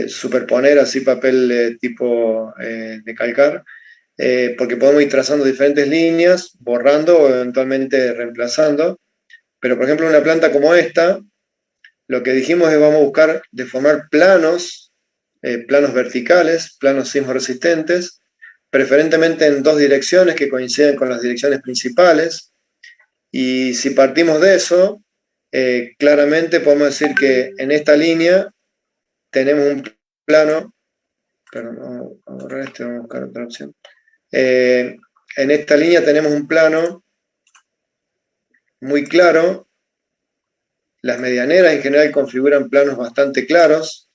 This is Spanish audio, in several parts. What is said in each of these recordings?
superponer así papel tipo de calcar, porque podemos ir trazando diferentes líneas, borrando o eventualmente reemplazando. Pero por ejemplo, una planta como esta, lo que dijimos es vamos a buscar deformar planos, planos verticales, planos sismoresistentes, preferentemente en dos direcciones que coinciden con las direcciones principales. Y si partimos de eso, claramente podemos decir que en esta línea tenemos un plano, pero no, vamos a borrar este, vamos a buscar otra opción. En esta línea tenemos un plano muy claro. Las medianeras en general configuran planos bastante claros,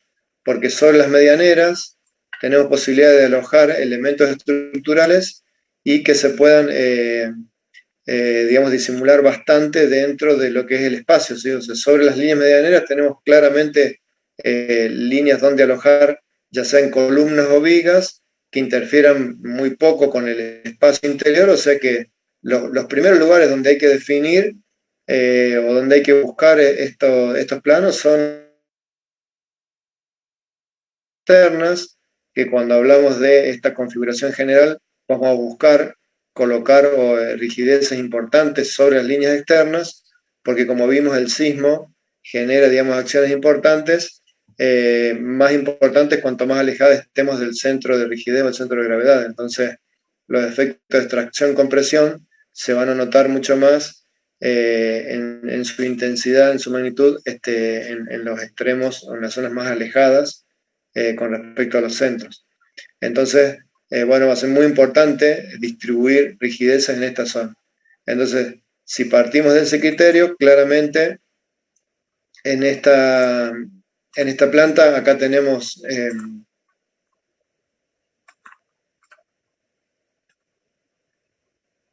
porque sobre las medianeras tenemos posibilidad de alojar elementos estructurales y que se puedan, digamos, disimular bastante dentro de lo que es el espacio, ¿sí? O sea, sobre las líneas medianeras tenemos claramente líneas donde alojar, ya sea en columnas o vigas, que interfieran muy poco con el espacio interior, o sea que los primeros lugares donde hay que definir o donde hay que buscar estos planos son externas, que cuando hablamos de esta configuración general vamos a buscar colocar rigideces importantes sobre las líneas externas, porque como vimos el sismo genera, digamos, acciones importantes, más importantes cuanto más alejadas estemos del centro de rigidez o del centro de gravedad. Entonces los efectos de extracción-compresión se van a notar mucho más en su intensidad, en su magnitud, en los extremos o en las zonas más alejadas con respecto a los centros. Entonces, bueno, va a ser muy importante distribuir rigideces en esta zona. Entonces, si partimos de ese criterio, claramente en esta planta acá tenemos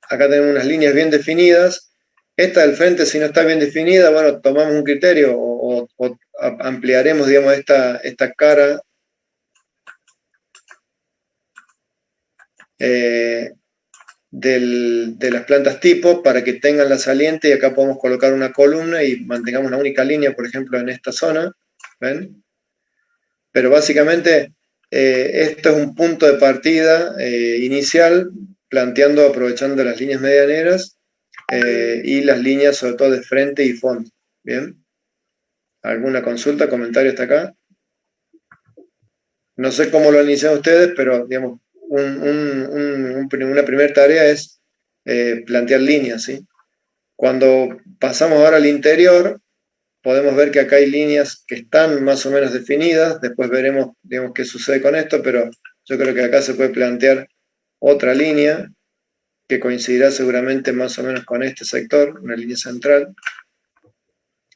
unas líneas bien definidas. Esta del frente, si no está bien definida, bueno, tomamos un criterio o ampliaremos, digamos, esta cara de las plantas tipo para que tengan la saliente, y acá podemos colocar una columna y mantengamos una única línea, por ejemplo, en esta zona. ¿Ven? Pero básicamente esto es un punto de partida inicial, planteando, aprovechando las líneas medianeras y las líneas sobre todo de frente y fondo. ¿Bien? ¿Alguna consulta, comentario hasta acá? No sé cómo lo inician ustedes, pero digamos, una primera tarea es plantear líneas, ¿sí? Cuando pasamos ahora al interior, podemos ver que acá hay líneas que están más o menos definidas, después veremos, digamos, qué sucede con esto, pero yo creo que acá se puede plantear otra línea que coincidirá seguramente más o menos con este sector, una línea central.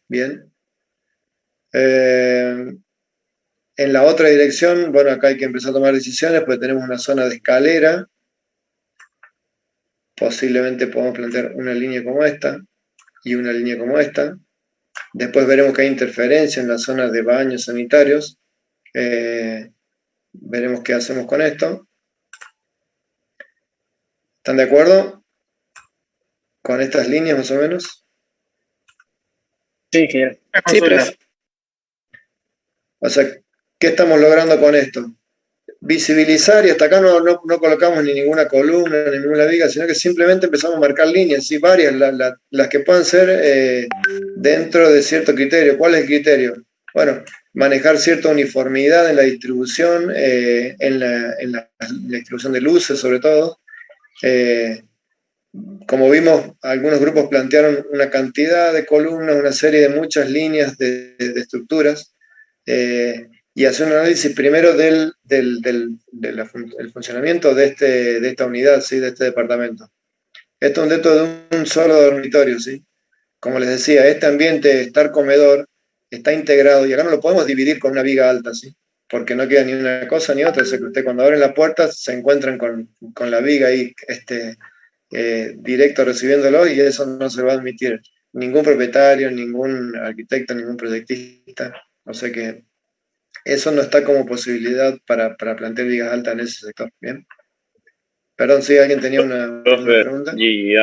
Bien. En la otra dirección, bueno, acá hay que empezar a tomar decisiones, pues tenemos una zona de escalera. Posiblemente podemos plantear una línea como esta y una línea como esta. Después veremos que hay interferencia en la zona de baños sanitarios. Veremos qué hacemos con esto. ¿Están de acuerdo con estas líneas más o menos? Sí, que sí, profe. O sea, ¿qué estamos logrando con esto? Visibilizar, y hasta acá no colocamos ni ninguna columna, ni ninguna viga, sino que simplemente empezamos a marcar líneas, ¿sí? Varias, las que puedan ser dentro de cierto criterio. ¿Cuál es el criterio? Bueno, manejar cierta uniformidad en la distribución, en la distribución de luces sobre todo. Como vimos, algunos grupos plantearon una cantidad de columnas, una serie de muchas líneas de estructuras, y hacer un análisis primero del funcionamiento de esta unidad, ¿sí? De este departamento. Esto es dentro de un solo dormitorio, ¿sí? Como les decía, este ambiente, estar comedor, está integrado, y acá no lo podemos dividir con una viga alta, ¿sí? Porque no queda ni una cosa ni otra. O sea que usted cuando abren la puerta se encuentran con la viga ahí directo recibiéndolo, y eso no se va a admitir ningún propietario, ningún arquitecto, ningún proyectista. O sea que eso no está como posibilidad para plantear vigas altas en ese sector. Bien. Perdón, si alguien tenía una Profe, pregunta. y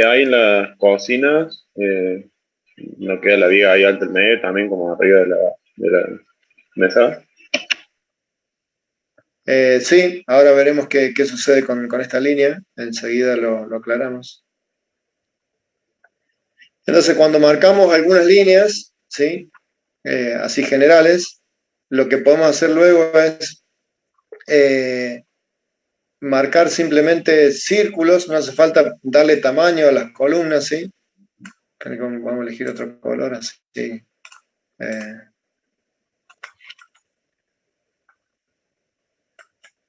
ahí en las cocinas, no queda la viga ahí alta al medio, también como arriba de la ¿Me está? Sí, ahora veremos qué sucede con esta línea. Enseguida lo aclaramos. Entonces, cuando marcamos algunas líneas, ¿sí? Así generales, lo que podemos hacer luego es marcar simplemente círculos, no hace falta darle tamaño a las columnas, ¿sí? Vamos a elegir otro color así.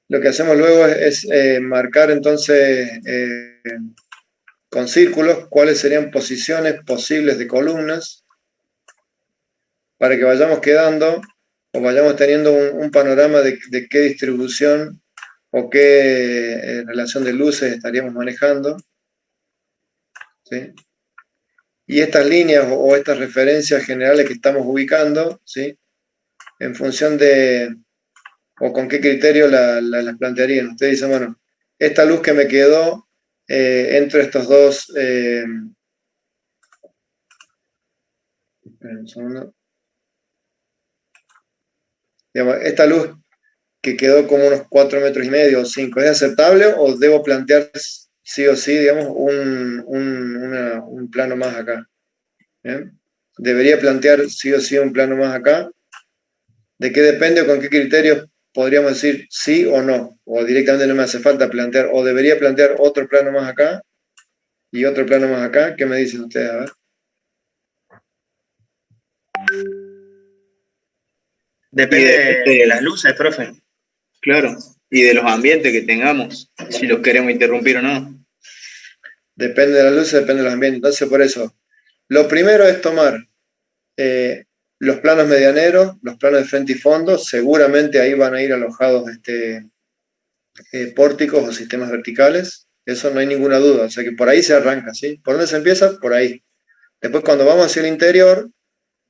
Lo que hacemos luego es marcar entonces con círculos cuáles serían posiciones posibles de columnas para que vayamos quedando o vayamos teniendo un panorama de qué distribución o qué relación de luces estaríamos manejando, ¿sí? Y estas líneas o estas referencias generales que estamos ubicando, ¿sí? En función de, o con qué criterio las plantearían. Ustedes dicen, bueno, esta luz que me quedó entre estos dos, un segundo. Digamos, esta luz que quedó como unos 4,5 metros o 5, ¿es aceptable o debo plantear sí o sí, digamos, un plano más acá? ¿Bien? Debería plantear sí o sí un plano más acá. ¿De qué depende o con qué criterios podríamos decir sí o no? O directamente no me hace falta plantear, o debería plantear otro plano más acá y otro plano más acá. ¿Qué me dicen ustedes? A ver. Depende de las luces, profe. Claro, y de los ambientes que tengamos, si los queremos interrumpir o no. Depende de la luz, depende de los ambientes. Entonces, por eso, lo primero es tomar los planos medianeros, los planos de frente y fondo. Seguramente ahí van a ir alojados pórticos o sistemas verticales. Eso no hay ninguna duda. O sea que por ahí se arranca, ¿sí? ¿Por dónde se empieza? Por ahí. Después, cuando vamos hacia el interior,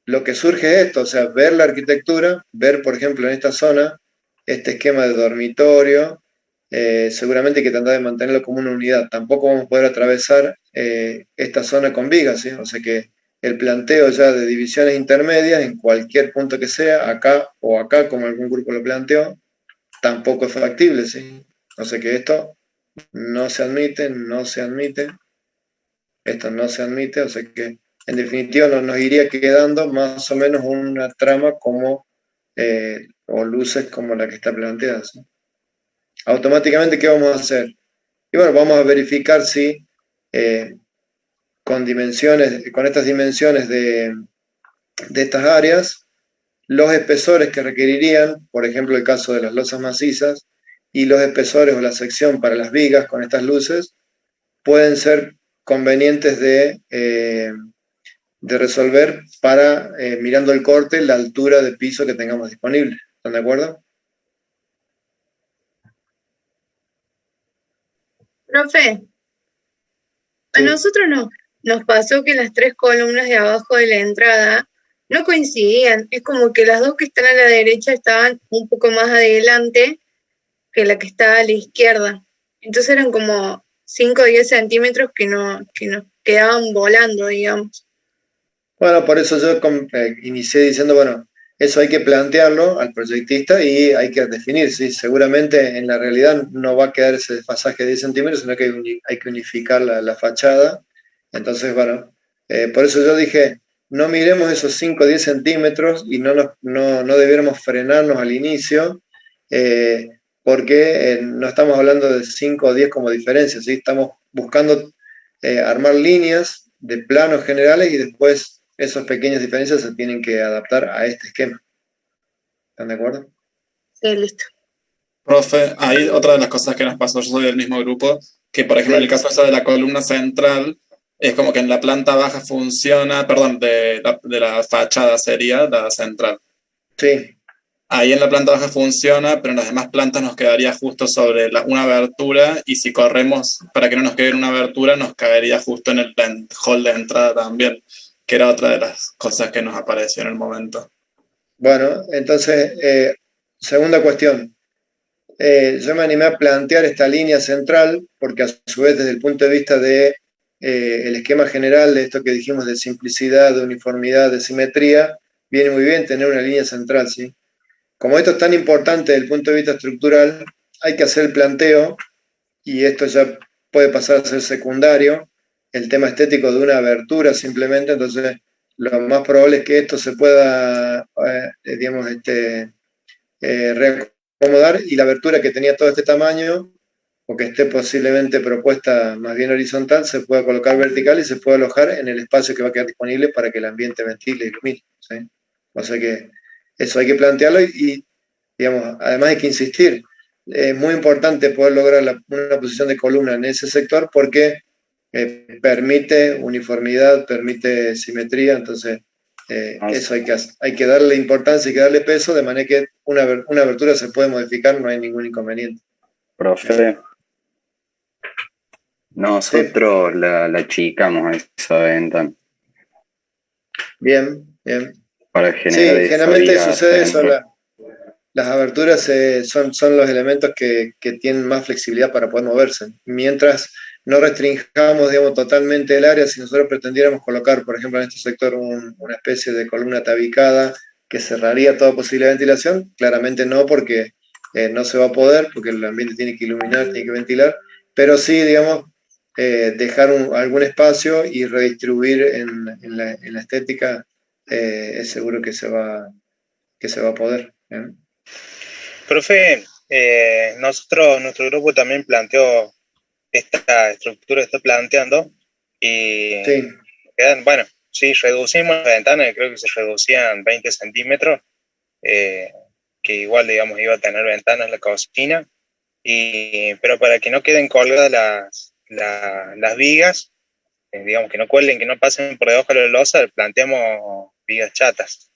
lo que surge es esto, o sea, ver la arquitectura, ver, por ejemplo, en esta zona, este esquema de dormitorio, seguramente hay que tratar de mantenerlo como una unidad. Tampoco vamos a poder atravesar esta zona con vigas, ¿sí? O sea que el planteo ya de divisiones intermedias, en cualquier punto que sea, acá o acá, como algún grupo lo planteó, tampoco es factible, ¿sí? O sea que esto no se admite, no se admite, esto no se admite, o sea que en definitiva nos iría quedando más o menos una trama como, o luces como la que está planteada, ¿sí? Automáticamente, ¿qué vamos a hacer? Y bueno, vamos a verificar si con dimensiones, con estas dimensiones de estas áreas, los espesores que requerirían, por ejemplo el caso de las losas macizas, y los espesores o la sección para las vigas con estas luces, pueden ser convenientes de resolver para, mirando el corte, la altura de piso que tengamos disponible. ¿Están de acuerdo? Profe, a Sí. nosotros nos pasó que las tres columnas de abajo de la entrada no coincidían. Es como que las dos que están a la derecha estaban un poco más adelante que la que estaba a la izquierda. Entonces eran como 5 o 10 centímetros que nos quedaban volando, digamos. Bueno, por eso yo inicié diciendo, bueno, eso hay que plantearlo al proyectista y hay que definir, ¿sí? Seguramente en la realidad no va a quedar ese desfasaje de 10 centímetros, sino que hay que unificar la fachada. Entonces, bueno, por eso yo dije, no miremos esos 5 o 10 centímetros y no debiéramos frenarnos al inicio, porque no estamos hablando de 5 o 10 como diferencia, ¿sí? Estamos buscando armar líneas de planos generales y después esas pequeñas diferencias se tienen que adaptar a este esquema. ¿Están de acuerdo? Sí, listo. Profe, hay otra de las cosas que nos pasó, yo soy del mismo grupo, que por ejemplo en el caso ese de la columna central, es como que en la planta baja funciona, perdón, de la fachada sería la central. Sí. Ahí en la planta baja funciona, pero en las demás plantas nos quedaría justo sobre una abertura y si corremos para que no nos quede en una abertura nos caería justo en el hall de entrada también, que era otra de las cosas que nos apareció en el momento. Bueno, entonces, segunda cuestión. Yo me animé a plantear esta línea central porque a su vez desde el punto de vista de el esquema general de esto que dijimos de simplicidad, de uniformidad, de simetría, viene muy bien tener una línea central, ¿sí? Como esto es tan importante desde el punto de vista estructural, hay que hacer el planteo, y esto ya puede pasar a ser secundario, el tema estético de una abertura simplemente. Entonces lo más probable es que esto se pueda, digamos, reacomodar, y la abertura que tenía todo este tamaño, o que esté posiblemente propuesta más bien horizontal, se pueda colocar vertical y se pueda alojar en el espacio que va a quedar disponible para que el ambiente ventile y ilumine, ¿sí? O sea que eso hay que plantearlo, digamos, además hay que insistir. Es muy importante poder lograr una posición de columna en ese sector, porque permite uniformidad, permite simetría. Entonces eso hay que darle importancia, hay que darle peso, de manera que una abertura se puede modificar, no hay ningún inconveniente. Profe, nosotros la achicamos esa ventana Bien, bien. para Sí, generar generalmente esa sucede vía eso. Las aberturas son los elementos que tienen más flexibilidad para poder moverse. Mientras no restringamos, digamos, totalmente el área, si nosotros pretendiéramos colocar, por ejemplo, en este sector una especie de columna tabicada que cerraría toda posible ventilación, claramente no, porque no se va a poder, porque el ambiente tiene que iluminar, tiene que ventilar, pero sí, digamos, dejar algún espacio y redistribuir en la estética, es seguro que se va a poder. Profe, nuestro grupo también planteó esta estructura que está planteando y Sí. bueno, sí, reducimos la ventana, creo que se reducían 20 centímetros, que igual, digamos, iba a tener ventanas en la cocina, pero para que no queden colgadas las vigas, digamos, que no cuelguen, que no pasen por debajo de la losa, planteamos vigas chatas.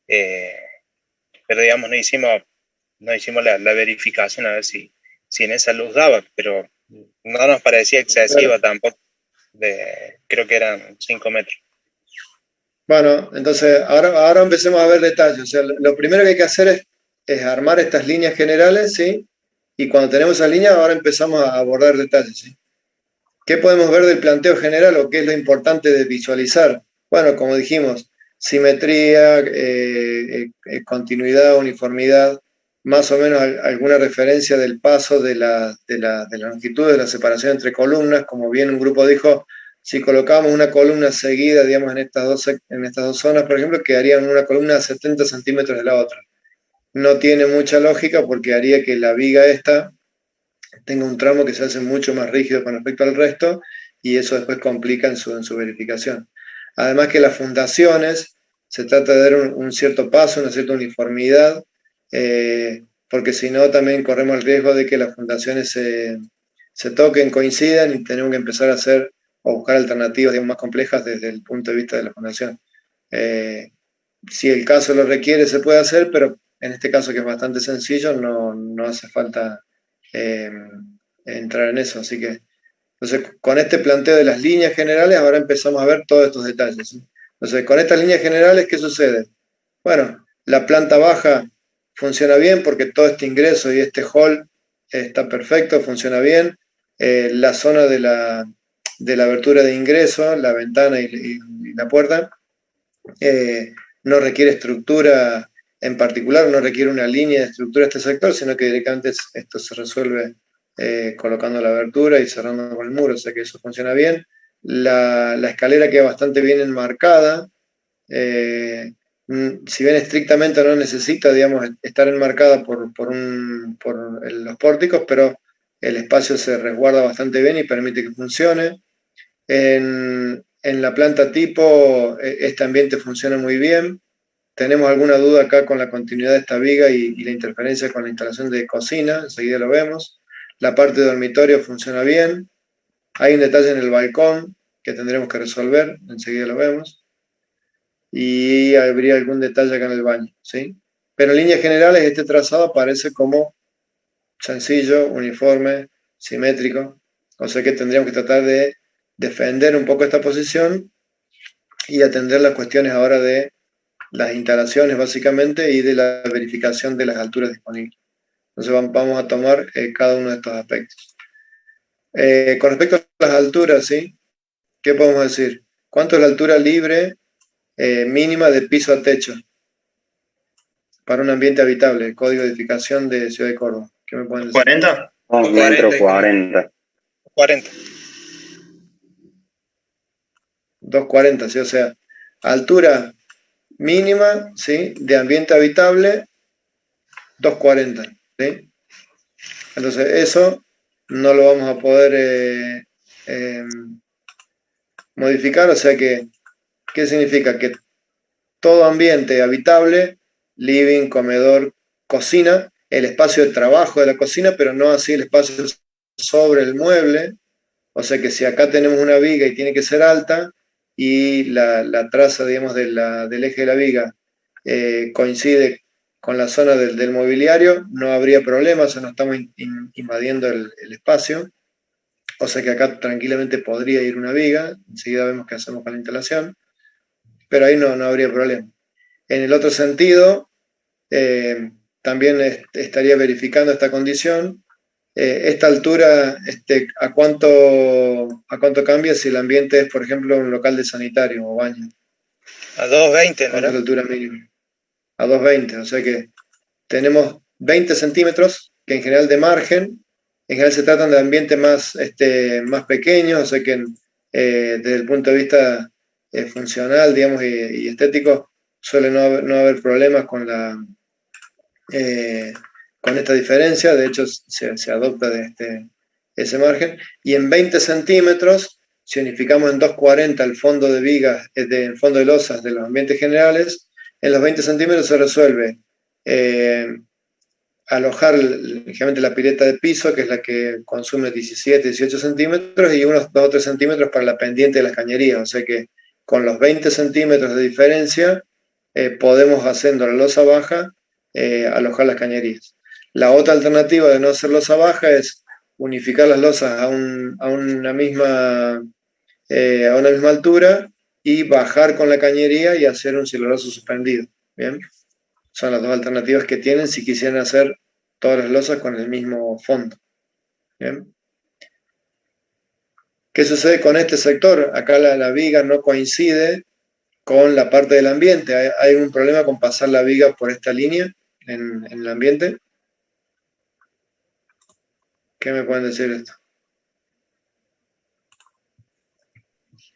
Pero digamos, no hicimos la verificación a ver si en esa luz daba, pero no nos parecía excesiva tampoco. Creo que eran 5 metros. Bueno, entonces ahora empecemos a ver detalles. O sea, lo primero que hay que hacer es armar estas líneas generales, ¿sí? Y cuando tenemos esas líneas, ahora empezamos a abordar detalles, ¿sí? ¿Qué podemos ver del planteo general, o qué es lo importante de visualizar? Bueno, como dijimos, simetría, continuidad, uniformidad, más o menos alguna referencia del paso de la longitud de la separación entre columnas. Como bien un grupo dijo, si colocamos una columna seguida, digamos, en estas dos zonas, por ejemplo, quedarían una columna a 70 centímetros de la otra. No tiene mucha lógica, porque haría que la viga esta tenga un tramo que se hace mucho más rígido con respecto al resto, y eso después complica en su verificación. Además que las fundaciones, se trata de dar un cierto paso, una cierta uniformidad, porque si no también corremos el riesgo de que las fundaciones se toquen, coincidan, y tenemos que empezar a hacer o buscar alternativas, digamos, más complejas desde el punto de vista de la fundación. Si el caso lo requiere, se puede hacer, pero en este caso, que es bastante sencillo, no hace falta entrar en eso. Así que, entonces, con este planteo de las líneas generales, ahora empezamos a ver todos estos detalles, ¿sí? Entonces, con estas líneas generales, ¿qué sucede? Bueno, la planta baja funciona bien, porque todo este ingreso y este hall está perfecto, funciona bien. La zona de la abertura de ingreso, la ventana y la puerta, no requiere estructura en particular, no requiere una línea de estructura este sector, sino que directamente esto se resuelve colocando la abertura y cerrando con el muro. O sea que eso funciona bien. La escalera queda bastante bien enmarcada. Si bien estrictamente no necesita, digamos, estar enmarcada por los pórticos, pero el espacio se resguarda bastante bien y permite que funcione. En la planta tipo, este ambiente funciona muy bien. Tenemos alguna duda acá con la continuidad de esta viga y la interferencia con la instalación de cocina, enseguida lo vemos. La parte de dormitorio funciona bien. Hay un detalle en el balcón que tendremos que resolver, enseguida lo vemos. Y habría algún detalle acá en el baño, ¿sí? Pero en líneas generales este trazado parece como sencillo, uniforme, simétrico. O sea que tendríamos que tratar de defender un poco esta posición y atender las cuestiones ahora de las instalaciones, básicamente, y de la verificación de las alturas disponibles. Entonces vamos a tomar cada uno de estos aspectos. Con respecto a las alturas, ¿sí? ¿Qué podemos decir? ¿Cuánto es la altura libre mínima de piso a techo? para un ambiente habitable, el código de edificación de Ciudad de Córdoba. ¿Qué me pueden decir? ¿40? Un metro 40. 40. 240, ¿sí? O sea, altura mínima, ¿sí? De ambiente habitable, 240, ¿sí? Entonces eso no lo vamos a poder modificar, o sea que, ¿qué significa? Que todo ambiente habitable, living, comedor, cocina, el espacio de trabajo de la cocina, pero no así el espacio sobre el mueble, o sea que si acá tenemos una viga y tiene que ser alta, y la traza, digamos, del eje de la viga coincide con la zona del mobiliario, no habría problema, o sea, no estamos invadiendo el espacio, o sea que acá tranquilamente podría ir una viga, enseguida vemos qué hacemos con la instalación, pero ahí no habría problema. En el otro sentido, también estaría verificando esta condición. Esta altura, ¿a cuánto cambia si el ambiente es, por ejemplo, un local de sanitario o baño? A 220, ¿no? ¿Cuánto es la altura mínima? A 220, o sea que tenemos 20 centímetros, que en general de margen, en general se tratan de ambientes más pequeños, o sea que desde el punto de vista funcional, digamos, y estético, suele no haber problemas con esta diferencia, de hecho se adopta de ese margen, y en 20 centímetros, si unificamos en 240 el fondo de vigas, el fondo de losas de los ambientes generales, en los 20 centímetros se resuelve alojar ligeramente la pileta de piso, que es la que consume 17, 18 centímetros, y unos 2 o 3 centímetros para la pendiente de las cañerías, o sea que con los 20 centímetros de diferencia podemos, haciendo la losa baja, alojar las cañerías. La otra alternativa de no hacer losa baja es unificar las losas a una misma altura y bajar con la cañería y hacer un siloroso suspendido. ¿Bien? Son las dos alternativas que tienen si quisieran hacer todas las losas con el mismo fondo. ¿Bien? ¿Qué sucede con este sector? Acá la viga no coincide con la parte del ambiente. ¿Hay un problema con pasar la viga por esta línea en el ambiente? ¿Qué me pueden decir de esto?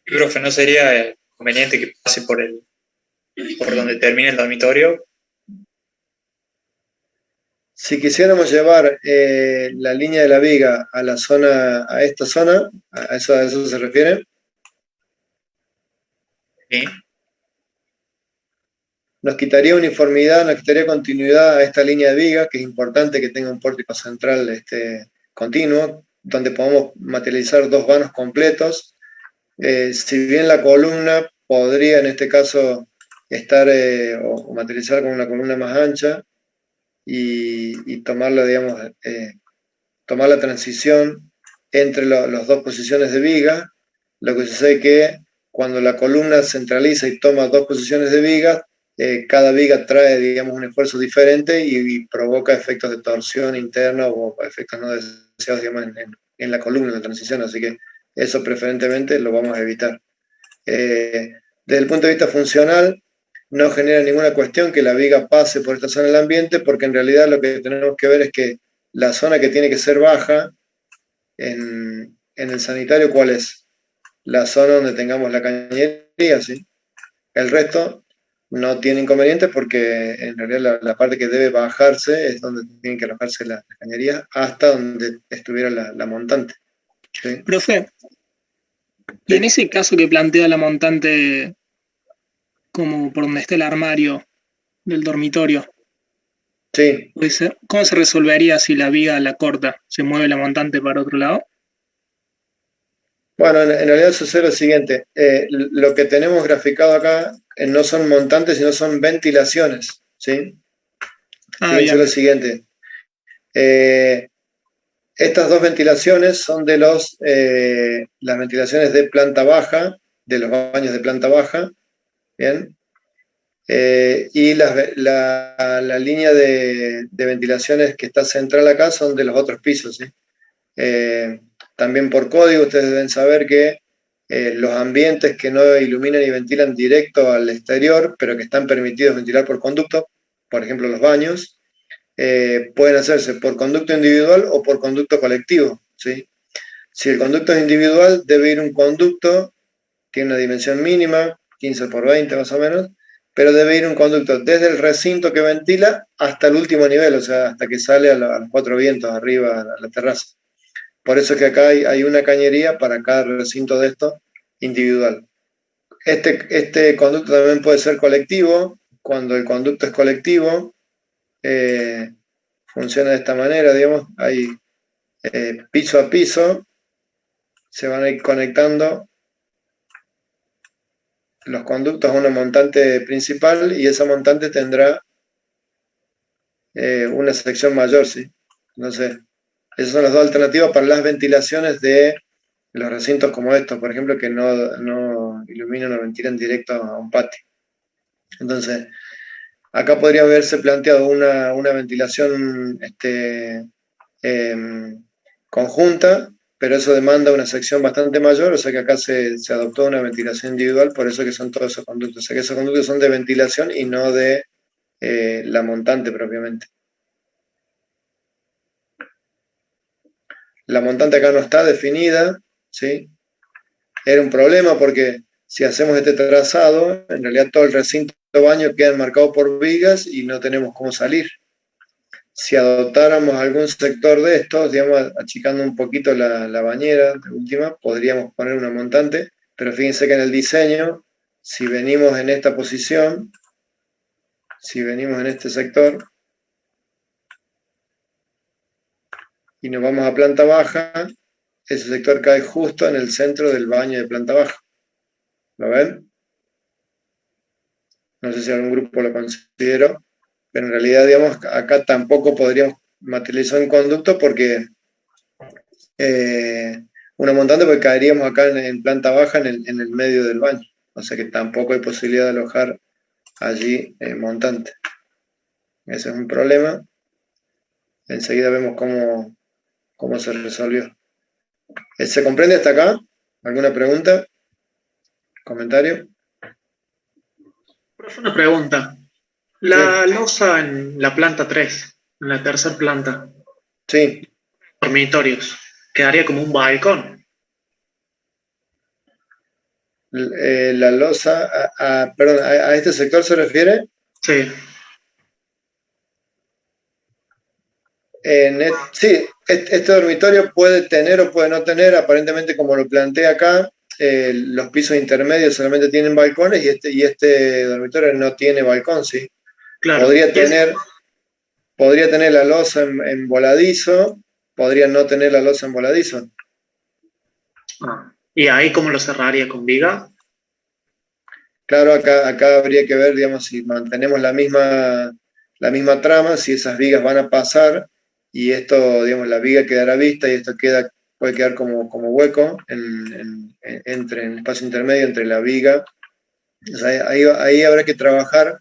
Profe, ¿no sería conveniente que pase por donde termine el dormitorio? Si quisiéramos llevar la línea de la viga a esta zona, ¿a eso se refiere? Sí. Nos quitaría uniformidad, nos quitaría continuidad a esta línea de viga, que es importante que tenga un pórtico central continuo, donde podamos materializar 2 vanos completos. Si bien la columna podría en este caso estar o materializar con una columna más ancha y tomarla, digamos, tomar la transición entre las 2 posiciones de viga, lo que sucede es que cuando la columna centraliza y toma 2 posiciones de viga, cada viga trae, digamos, un esfuerzo diferente y provoca efectos de torsión interna o efectos no deseados, digamos, en la columna de transición, así que eso preferentemente lo vamos a evitar. Desde el punto de vista funcional, no genera ninguna cuestión que la viga pase por esta zona del ambiente, porque en realidad lo que tenemos que ver es que la zona que tiene que ser baja en el sanitario, ¿cuál es? La zona donde tengamos la cañería, ¿sí? El resto no tiene inconveniente porque en realidad la parte que debe bajarse es donde tienen que alojarse las cañerías hasta donde estuviera la montante. ¿Sí? Profe, y en ese caso que plantea la montante como por donde está el armario del dormitorio, sí. ¿Cómo se resolvería si la viga la corta? ¿Se mueve la montante para otro lado? Bueno, en realidad sucede lo siguiente. Lo que tenemos graficado acá no son montantes, sino son ventilaciones. ¿Sí? Fíjense lo siguiente. Estas 2 ventilaciones son de las ventilaciones de planta baja, de los baños de planta baja. ¿Bien? Y la línea de ventilaciones que está central acá son de los otros pisos. ¿Sí? También por código ustedes deben saber que los ambientes que no iluminan y ventilan directo al exterior, pero que están permitidos ventilar por conducto, por ejemplo los baños, pueden hacerse por conducto individual o por conducto colectivo, ¿sí? Si el conducto es individual, debe ir un conducto, tiene una dimensión mínima, 15 por 20 más o menos, pero debe ir un conducto desde el recinto que ventila hasta el último nivel, o sea, hasta que sale a los cuatro vientos arriba, a la terraza. Por eso es que acá hay una cañería para cada recinto de estos individual. Este conducto también puede ser colectivo. Cuando el conducto es colectivo, funciona de esta manera, digamos, hay piso a piso, se van a ir conectando los conductos a una montante principal y esa montante tendrá una sección mayor, ¿sí? Entonces, esas son las dos alternativas para las ventilaciones de los recintos como estos, por ejemplo, que no iluminan o ventilan directo a un patio. Entonces, acá podría haberse planteado una ventilación conjunta, pero eso demanda una sección bastante mayor, o sea que acá se adoptó una ventilación individual, por eso que son todos esos conductos. O sea que esos conductos son de ventilación y no de la montante propiamente. La montante acá no está definida, ¿sí? Era un problema porque si hacemos este trazado, en realidad todo el recinto de baño queda marcado por vigas y no tenemos cómo salir. Si adoptáramos algún sector de estos, digamos, achicando un poquito la bañera, de última, podríamos poner una montante, pero fíjense que en el diseño, si venimos en esta posición, si venimos en este sector, y nos vamos a planta baja, ese sector cae justo en el centro del baño de planta baja. ¿Lo ven? No sé si algún grupo lo consideró, pero en realidad, digamos, acá tampoco podríamos materializar un conducto porque una montante, porque caeríamos acá en planta baja en el medio del baño. O sea que tampoco hay posibilidad de alojar allí montante. Ese es un problema. Enseguida vemos cómo se resolvió. ¿Se comprende hasta acá? ¿Alguna pregunta? ¿Comentario? Profe, una pregunta. La losa en la planta 3, en la tercera planta. Sí. Dormitorios. Quedaría como un balcón. La losa, perdón, ¿a este sector se refiere? Sí. Sí, este dormitorio puede tener o puede no tener, aparentemente como lo planteé acá, los pisos intermedios solamente tienen balcones y este dormitorio no tiene balcón, ¿sí? Claro. Podría tener la losa en voladizo, podría no tener la losa en voladizo. ¿Y ahí cómo lo cerraría? ¿Con viga? Claro, acá habría que ver, digamos, si mantenemos la misma trama, si esas vigas van a pasar y esto, digamos, la viga quedará vista y esto puede quedar como hueco en el espacio intermedio entre la viga. O sea, ahí habrá que trabajar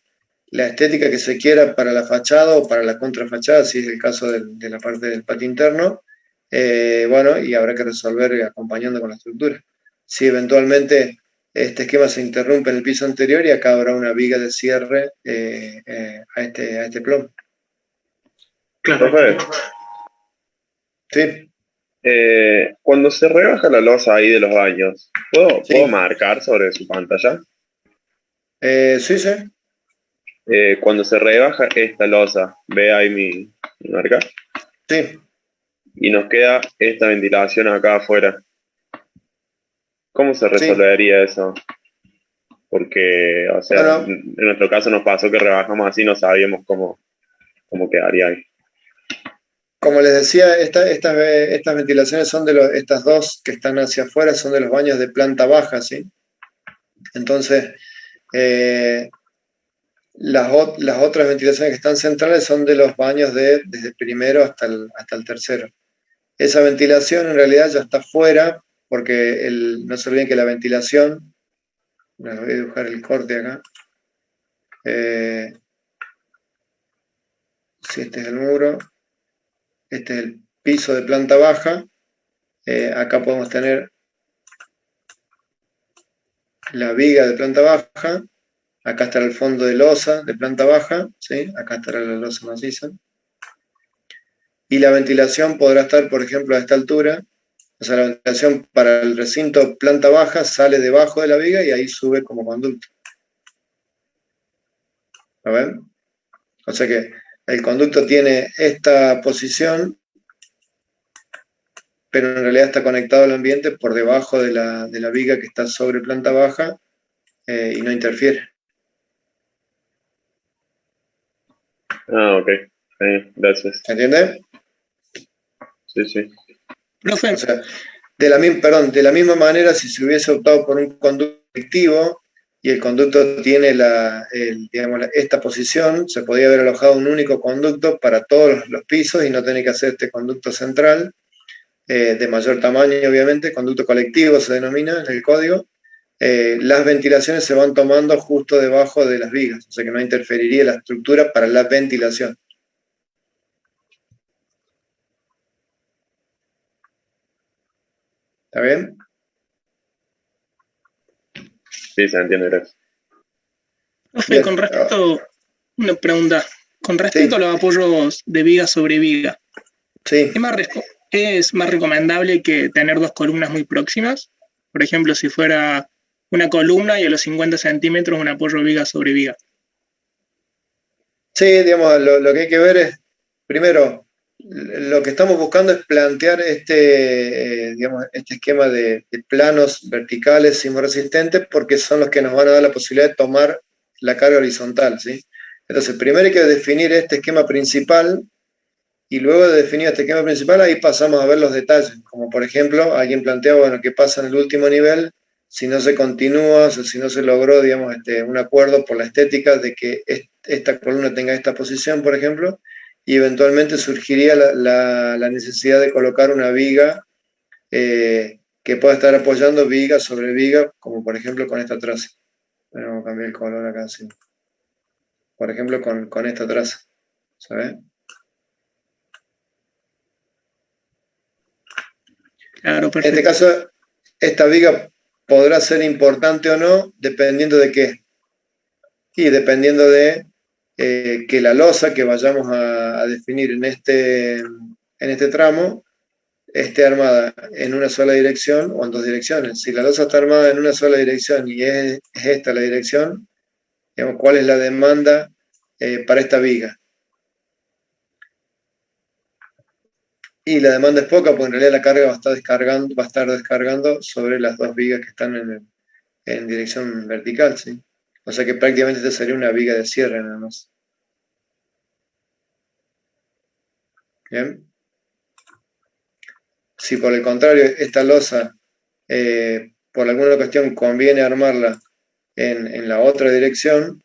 la estética que se quiera para la fachada o para la contrafachada, si es el caso de la parte del patio interno. Bueno, y habrá que resolver acompañando con la estructura. Si eventualmente este esquema se interrumpe en el piso anterior y acá habrá una viga de cierre a este plomo. Claro. Profe, Sí. cuando se rebaja la losa ahí de los baños, ¿puedo marcar sobre su pantalla? Sí, sí. Cuando se rebaja esta losa, ¿ve ahí mi marca? Sí. Y nos queda esta ventilación acá afuera. ¿Cómo se resolvería eso? Porque, o sea, Bueno, en nuestro caso nos pasó que rebajamos así, no sabíamos cómo quedaría ahí. como les decía, estas ventilaciones son estas dos que están hacia afuera, son de los baños de planta baja, ¿sí? Entonces, las otras ventilaciones que están centrales son de los baños desde el primero hasta el tercero. Esa ventilación en realidad ya está fuera, porque no se olviden que la ventilación, voy a dibujar el corte acá, si este es el muro, este es el piso de planta baja, acá podemos tener la viga de planta baja, acá estará el fondo de losa de planta baja, ¿sí? Acá estará la losa maciza. Y la ventilación podrá estar, por ejemplo, a esta altura. O sea, la ventilación para el recinto planta baja sale debajo de la viga y ahí sube como conducto. ¿Lo ven? O sea que el conducto tiene esta posición, pero en realidad está conectado al ambiente por debajo de la viga que está sobre planta baja y no interfiere. Ah, ok. Gracias. ¿Se entiende? Sí, sí. Profe, O sea, de la misma manera, si se hubiese optado por un conducto activo y el conducto tiene digamos, esta posición, se podía haber alojado un único conducto para todos los pisos y no tener que hacer este conducto central, de mayor tamaño, obviamente, conducto colectivo se denomina en el código. Las ventilaciones se van tomando justo debajo de las vigas, o sea que no interferiría la estructura para la ventilación. ¿Está bien? Sí, se entiende, gracias. profe, Bien. con respecto, una pregunta. Con respecto a los apoyos de viga sobre viga, Sí. ¿es más recomendable que tener dos columnas muy próximas? Por ejemplo, si fuera una columna y a los 50 centímetros un apoyo viga sobre viga. Sí, digamos, lo que hay que ver es, primero, lo que estamos buscando es plantear digamos, este esquema de planos verticales sismoresistentes porque son los que nos van a dar la posibilidad de tomar la carga horizontal, ¿sí? Entonces, primero hay que definir este esquema principal y luego de definir este esquema principal, ahí pasamos a ver los detalles, como por ejemplo, alguien plantea, bueno, ¿qué pasa en el último nivel si no se continúa, o sea, si no se logró, digamos, un acuerdo por la estética de que esta columna tenga esta posición, por ejemplo, y eventualmente surgiría la necesidad de colocar una viga que pueda estar apoyando viga sobre viga, como por ejemplo con esta traza. Bueno, vamos a cambiar el color acá, sí. Por ejemplo, con esta traza, ¿sabes? Claro, En este perfecto. caso, esta viga podrá ser importante o no, dependiendo de qué. Y dependiendo de que la losa que vayamos a definir en este tramo esté armada en una sola dirección o en dos direcciones. Si la losa está armada en una sola dirección y es esta la dirección, digamos, ¿cuál es la demanda para esta viga? Y la demanda es poca, porque en realidad la carga va a estar descargando sobre las dos vigas que están en dirección vertical, ¿sí? O sea que prácticamente esta sería una viga de cierre nada más. ¿Bien? Si por el contrario esta losa, por alguna cuestión, conviene armarla en la otra dirección,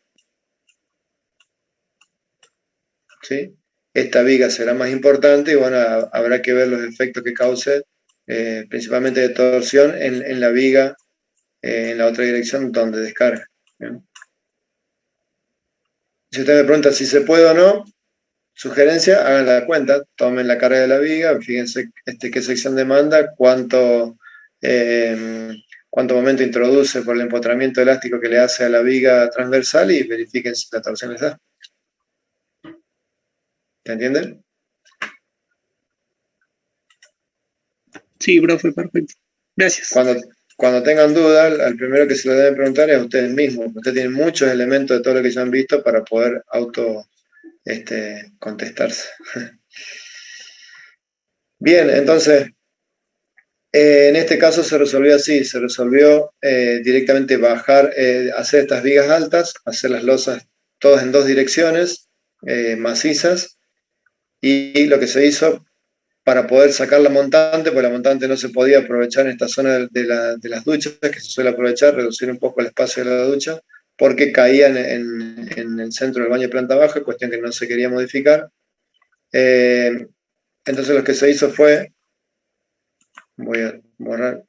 ¿sí? Esta viga será más importante y bueno, habrá que ver los efectos que cause, principalmente de torsión, en la viga, en la otra dirección donde descarga. ¿Bien? Si usted me pregunta si se puede o no, sugerencia, hagan la cuenta, tomen la carga de la viga, fíjense qué sección demanda, cuánto momento introduce por el empotramiento elástico que le hace a la viga transversal y verifiquen si la torsión les da. ¿Te entienden? Sí, profe, perfecto. Gracias. Cuando tengan dudas, al primero que se lo deben preguntar es a ustedes mismos. Ustedes tienen muchos elementos de todo lo que ya han visto para poder contestarse. Bien, entonces, en este caso se resolvió así, se resolvió directamente hacer estas vigas altas, hacer las losas todas en dos direcciones, macizas, y lo que se hizo para poder sacar la montante, porque la montante no se podía aprovechar en esta zona de las duchas, que se suele aprovechar, reducir un poco el espacio de la ducha, porque caían en el centro del baño de planta baja, cuestión que no se quería modificar. Entonces lo que se hizo fue, voy a borrar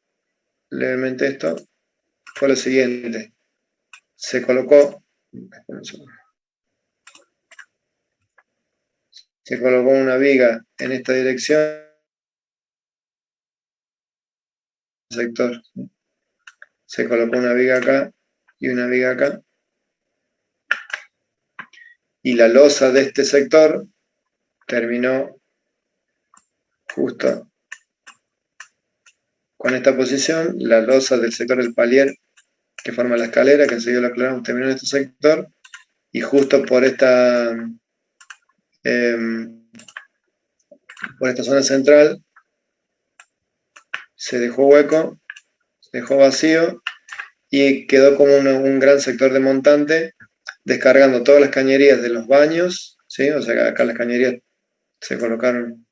levemente esto, fue lo siguiente. Se colocó una viga en esta dirección, sector. Se colocó una viga acá y una viga acá. y la losa de este sector terminó justo con esta posición. La losa del sector del palier que forma la escalera, que enseguida lo aclaramos, terminó en este sector, y justo por esta zona central se dejó hueco, se dejó vacío, y quedó como un gran sector de montante, descargando todas las cañerías de los baños, ¿sí? O sea, acá las cañerías se colocaron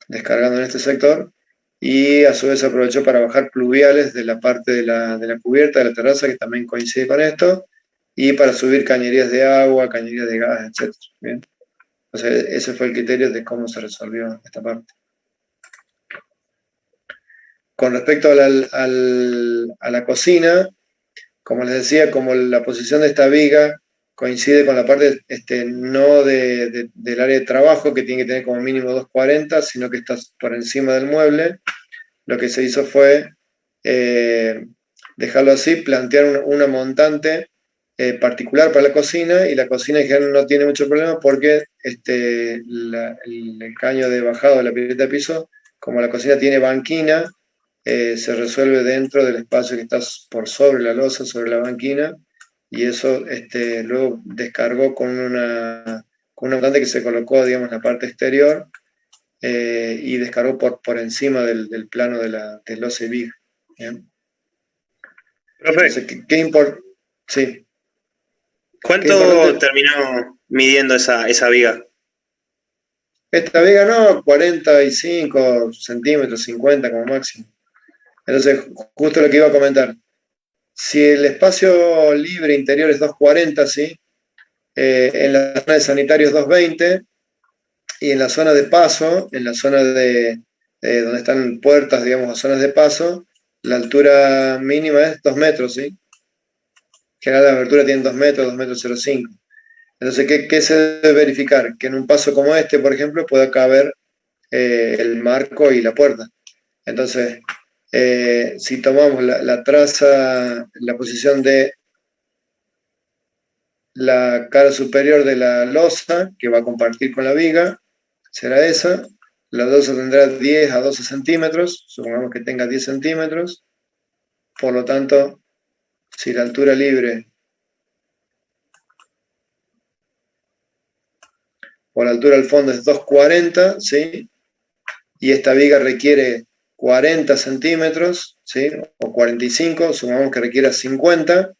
descargando en este sector, y a su vez se aprovechó para bajar pluviales de la parte de la cubierta de la terraza, que también coincide con esto, y para subir cañerías de agua, cañerías de gas, etc. ¿Bien? O sea, ese fue el criterio de cómo se resolvió esta parte. Con respecto a la cocina, como les decía, como la posición de esta viga coincide con la parte no del área de trabajo, que tiene que tener como mínimo 2,40, sino que está por encima del mueble, lo que se hizo fue dejarlo así, plantear una montante particular para la cocina, y la cocina en general no tiene mucho problema porque el caño de bajado de la pileta de piso, como la cocina tiene banquina, se resuelve dentro del espacio que está por sobre la losa, sobre la banquina, y eso luego descargó con una montante que se colocó, digamos, en la parte exterior, y descargó por encima del plano de losa y viga. ¿Bien? Profe, Entonces, ¿qué importa? Sí. ¿cuánto terminó midiendo esa viga? Esta viga no, 45 centímetros, 50 como máximo. Entonces, justo lo que iba a comentar. Si el espacio libre interior es 2,40, ¿sí? En la zona de sanitario es 2,20, y en la zona de paso, en la zona de donde están puertas, digamos, o zonas de paso, la altura mínima es 2 metros, ¿sí? En general la abertura tiene 2 metros, 2,05 metros. Entonces, ¿qué se debe verificar? Que en un paso como este, por ejemplo, pueda caber el marco y la puerta. Entonces, si tomamos la traza, la posición de la cara superior de la losa, que va a compartir con la viga, será esa. La losa tendrá 10 a 12 centímetros, supongamos que tenga 10 centímetros. Por lo tanto, si la altura libre o la altura al fondo es 2,40, ¿sí? Y esta viga requiere 40 centímetros, ¿sí? O 45, supongamos que requiera 50,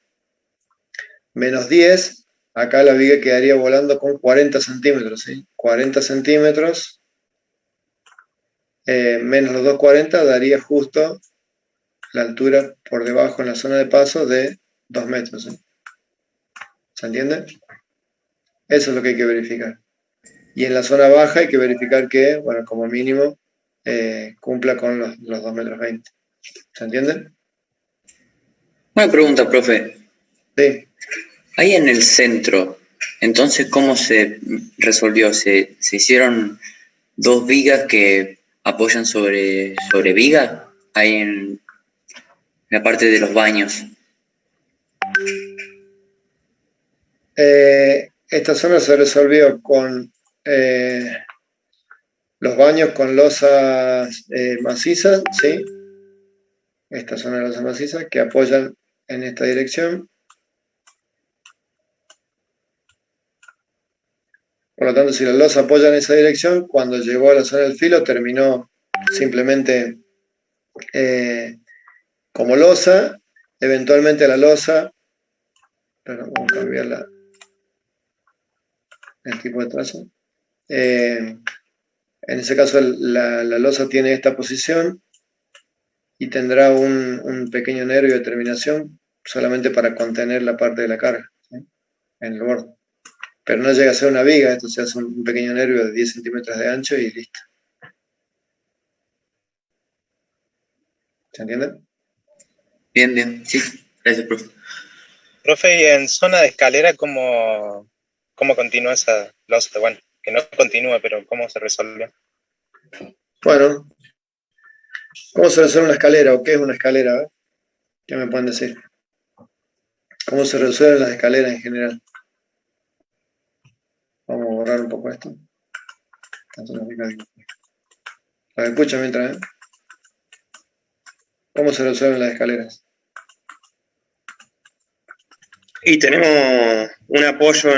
menos 10, acá la viga quedaría volando con 40 centímetros, ¿sí? 40 centímetros menos los 2,40 daría justo la altura por debajo en la zona de paso de 2 metros, ¿sí? ¿Se entiende? Eso es lo que hay que verificar. Y en la zona baja hay que verificar que, bueno, como mínimo, cumpla con los 2,20 metros. ¿Se entiende? Una pregunta, profe. Sí. Ahí en el centro, entonces, ¿cómo se resolvió? ¿Se hicieron 2 vigas que apoyan sobre vigas? Ahí en la parte de los baños. Esta zona se resolvió con los baños con losas macizas, ¿sí? Esta zona de losas macizas que apoyan en esta dirección. Por lo tanto, si la losa apoya en esa dirección, cuando llegó a la zona del filo terminó simplemente como losa. Eventualmente la losa, pero vamos a cambiar el tipo de trazo. En ese caso la losa tiene esta posición y tendrá un pequeño nervio de terminación solamente para contener la parte de la carga, ¿sí? En el borde. Pero no llega a ser una viga, esto se hace un pequeño nervio de 10 centímetros de ancho y listo. ¿Se entiende? Bien, bien, sí. Gracias, profe. Profe, ¿y en zona de escalera cómo continúa esa losa? Bueno, que no continúa, pero ¿cómo se resolvió? Bueno, ¿cómo se resuelve una escalera o qué es una escalera? ¿Qué me pueden decir? ¿Cómo se resuelven las escaleras en general? borrar un poco esto. Lo escuchan mientras, ¿eh? ¿Cómo se resuelven las escaleras? Y tenemos un apoyo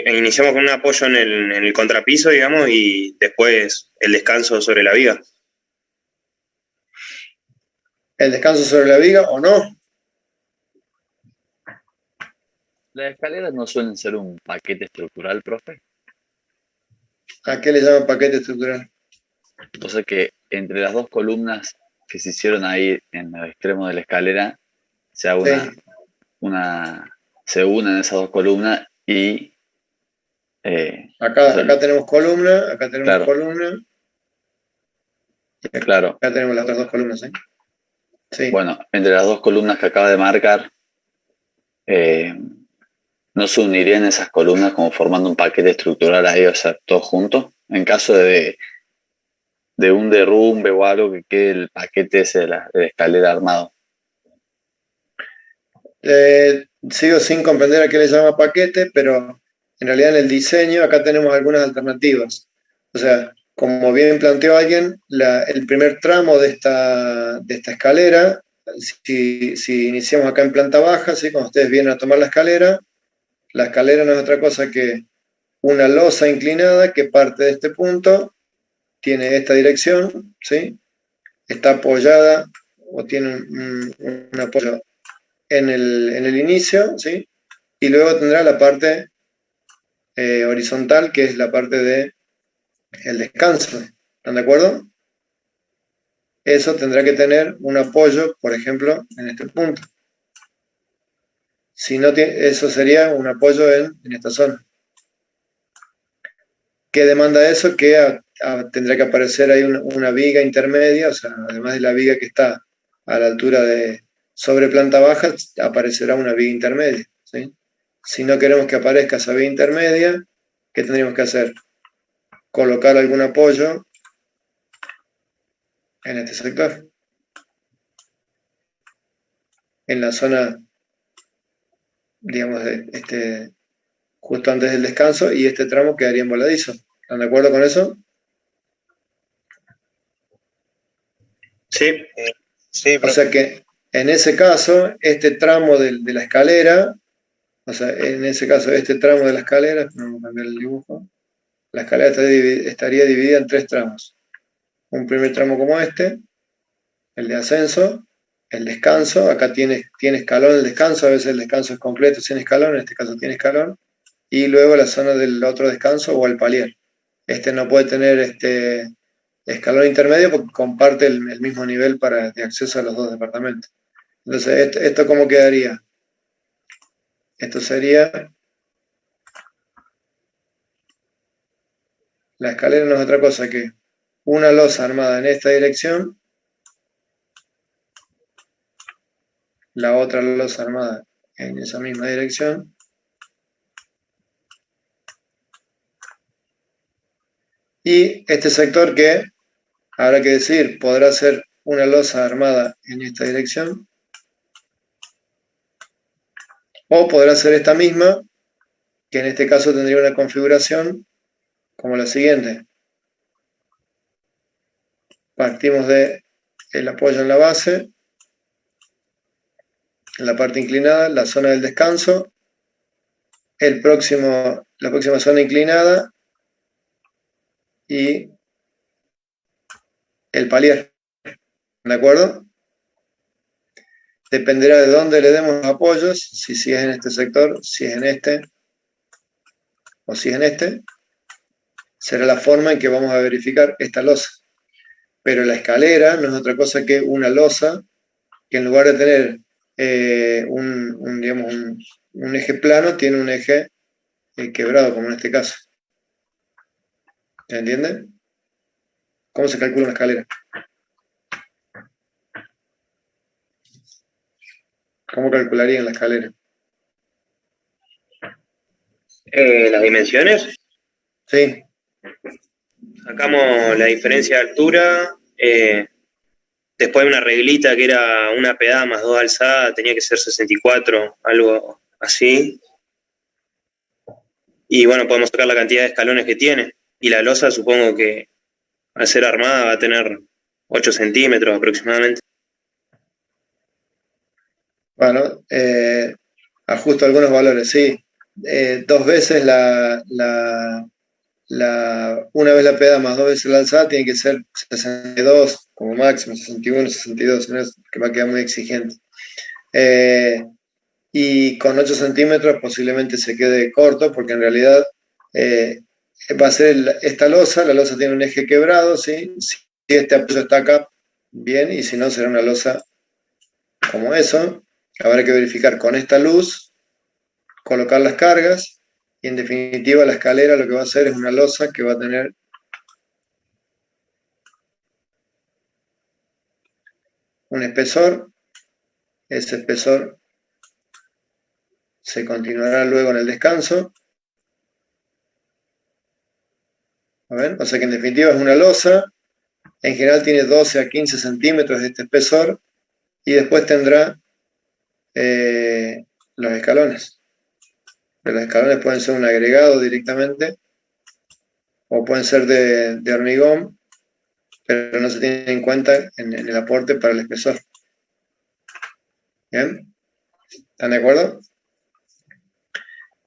iniciamos con un apoyo en el contrapiso, digamos, y después el descanso sobre la viga. ¿El descanso sobre la viga o no? ¿Las escaleras no suelen ser un paquete estructural, profe? ¿A qué le llaman paquete estructural? O sea que entre las dos columnas que se hicieron ahí en el extremo de la escalera, se haga se unen esas dos columnas y acá tenemos columna, acá tenemos claro. columna. Claro. Acá tenemos las otras dos columnas, ¿eh? Sí. Bueno, entre las dos columnas que acaba de marcar, ¿no se unirían esas columnas como formando un paquete estructural ahí, o sea, todos juntos? En caso de un derrumbe o algo, que quede el paquete ese de la escalera armado. Sigo sin comprender a qué le llama paquete, pero en realidad en el diseño acá tenemos algunas alternativas. O sea, como bien planteó alguien, el primer tramo de esta escalera, si iniciamos acá en planta baja, ¿sí? Cuando ustedes vienen a tomar la escalera no es otra cosa que una losa inclinada que parte de este punto, tiene esta dirección, ¿sí? Está apoyada o tiene un apoyo en el inicio, ¿sí? Y luego tendrá la parte horizontal, que es la parte de el descanso. ¿Están de acuerdo? Eso tendrá que tener un apoyo, por ejemplo, en este punto. Si no tiene, eso sería un apoyo en esta zona. ¿Qué demanda eso? Que tendrá que aparecer ahí una viga intermedia, o sea, además de la viga que está a la altura de sobre planta baja, aparecerá una viga intermedia, ¿sí? Si no queremos que aparezca esa viga intermedia, ¿qué tendríamos que hacer? Colocar algún apoyo en este sector, en la zona, digamos, justo antes del descanso, y este tramo quedaría en voladizo. ¿Están de acuerdo con eso? Sí. Sí, O sea que en ese caso, este tramo de la escalera, o sea, en ese caso, este tramo de la escalera, vamos a cambiar el dibujo, la escalera estaría dividida en tres tramos. Un primer tramo como este, el de ascenso, el descanso, acá tiene escalón el descanso, a veces el descanso es completo sin escalón, en este caso tiene escalón, y luego la zona del otro descanso o el palier. Este no puede tener escalón intermedio porque comparte el mismo nivel de acceso a los dos departamentos. Entonces, ¿esto cómo quedaría? Esto sería... La escalera no es otra cosa que una losa armada en esta dirección, la otra losa armada en esa misma dirección, y este sector que, habrá que decir, podrá ser una losa armada en esta dirección, o podrá ser esta misma, que en este caso tendría una configuración como la siguiente. Partimos del apoyo en la base, en la parte inclinada, la zona del descanso, la próxima zona inclinada y el palier. ¿De acuerdo? Dependerá de dónde le demos apoyos, si es en este sector, si es en este o si es en este, será la forma en que vamos a verificar esta losa. Pero la escalera no es otra cosa que una losa que en lugar de tener un eje plano, tiene un eje quebrado, como en este caso. ¿Se entiende? ¿Cómo se calcula una escalera? ¿Cómo calcularían la escalera? ¿Las dimensiones? Sí. Sacamos la diferencia de altura, después una reglita que era una pedada más dos alzadas, tenía que ser 64, algo así. Y bueno, podemos sacar la cantidad de escalones que tiene. Y la losa supongo que al ser armada va a tener 8 centímetros aproximadamente. Bueno, ajusto algunos valores, sí. 2 veces una vez la peda más 2 veces la alzada tiene que ser 62 como máximo, 61, 62, ¿no? Que va a quedar muy exigente. Y con 8 centímetros posiblemente se quede corto porque en realidad va a ser esta losa, la losa tiene un eje quebrado, ¿sí? Si este apoyo está acá, bien, y si no será una losa como eso. Habrá que verificar con esta luz, colocar las cargas, y en definitiva la escalera lo que va a hacer es una losa que va a tener un espesor. Ese espesor se continuará luego en el descanso. A ver, o sea que en definitiva es una losa. En general tiene 12 a 15 centímetros de este espesor y después tendrá los escalones. Pero los escalones pueden ser un agregado directamente o pueden ser de hormigón, pero no se tiene en cuenta en el aporte para el espesor. ¿Bien? ¿Están de acuerdo?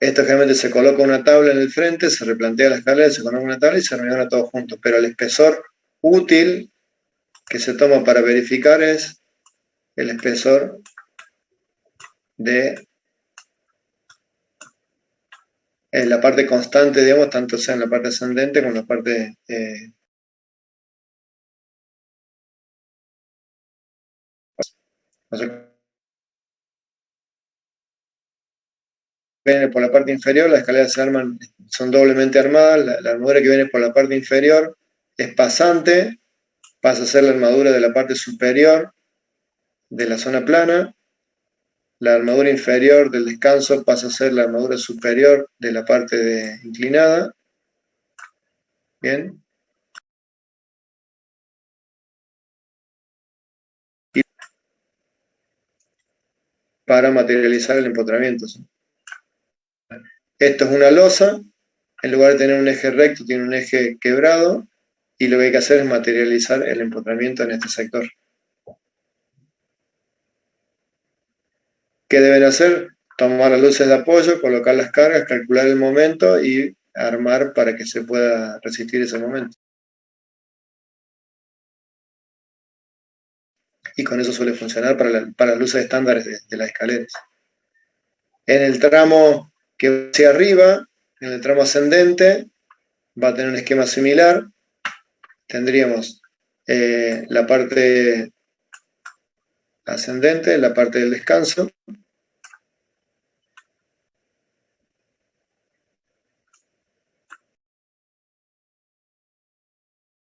Esto generalmente se coloca una tabla en el frente, se replantea la escalera, se coloca una tabla y se hormigona todo junto. Pero el espesor útil que se toma para verificar es el espesor de la parte constante, digamos, tanto sea en la parte ascendente como en la parte o sea, viene por la parte inferior, las escaleras se arman, son doblemente armadas, la armadura que viene por la parte inferior es pasante, pasa a ser la armadura de la parte superior de la zona plana, la armadura inferior del descanso pasa a ser la armadura superior de la parte inclinada. Bien. Y para materializar el empotramiento. Esto es una losa, en lugar de tener un eje recto, tiene un eje quebrado, y lo que hay que hacer es materializar el empotramiento en este sector. ¿Qué deben hacer? Tomar las luces de apoyo, colocar las cargas, calcular el momento y armar para que se pueda resistir ese momento. Y con eso suele funcionar para las luces estándares de las escaleras. En el tramo que va hacia arriba, en el tramo ascendente, va a tener un esquema similar. Tendríamos la parte ascendente, la parte del descanso,